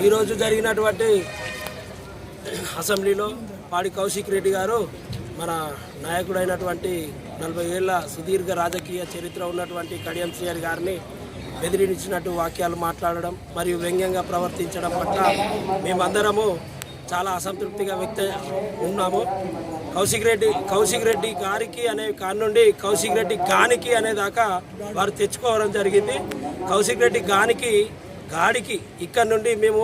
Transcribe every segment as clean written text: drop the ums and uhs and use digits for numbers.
ఈరోజు జరిగినటువంటి అసెంబ్లీలో పాడి కౌశిక్ రెడ్డి గారు మన నాయకుడైనటువంటి 40 ఏళ్ల సుదీర్ఘ రాజకీయ చరిత్ర ఉన్నటువంటి కడియం శ్రీహరి గారిని బెదిరించినట్టు వాక్యాలు మాట్లాడడం మరియు వ్యంగ్యంగా ప్రవర్తించడం పట్ల మేమందరము చాలా అసంతృప్తిగా ఉన్నాము. కౌశిక్ రెడ్డి గారికి అనే కాని నుండి కౌశిక్ రెడ్డి గానికి అనేదాకా వారు తెచ్చుకోవడం జరిగింది. కౌశిక్ రెడ్డి గాడికి ఇక్కడ నుండి మేము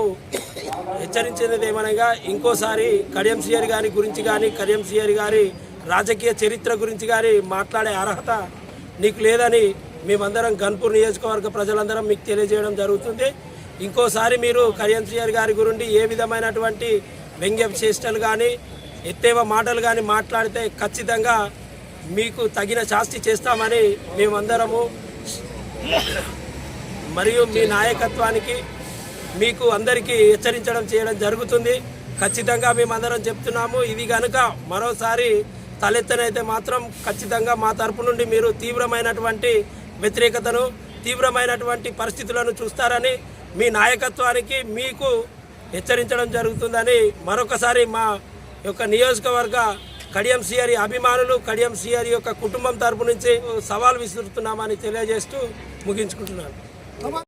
హెచ్చరించేది ఏమనగా ఇంకోసారి కడియం శ్రీహరి గారి గురించి కానీ కడియం శ్రీహరి గారి రాజకీయ చరిత్ర గురించి కానీ మాట్లాడే అర్హత నీకు లేదని మేమందరం గన్పూర్ నియోజకవర్గ ప్రజలందరం మీకు తెలియజేయడం జరుగుతుంది. ఇంకోసారి మీరు కడియం శ్రీహరి గారి గురించి ఏ విధమైనటువంటి వ్యంగ్య చేష్టలు కానీ ఎత్తేవ మాటలు కానీ మాట్లాడితే ఖచ్చితంగా మీకు తగిన శాస్తి చేస్తామని మేమందరము మరియు మీ నాయకత్వానికి మీకు అందరికీ చేయడం జరుగుతుంది. ఖచ్చితంగా మేమందరం చెప్తున్నాము. ఇది కనుక మరోసారి తలెత్తనైతే మాత్రం ఖచ్చితంగా మా తరపు నుండి మీరు తీవ్రమైనటువంటి వ్యతిరేకతను తీవ్రమైనటువంటి పరిస్థితులను చూస్తారని మీ నాయకత్వానికి మీకు హెచ్చరించడం జరుగుతుందని మరొకసారి మా యొక్క నియోజకవర్గ కడియం శ్రీహరి అభిమానులు కడియం శ్రీహరి యొక్క కుటుంబం తరపు నుంచి సవాల్ విసురుతున్నామని తెలియజేస్తూ ముగించుకుంటున్నాను.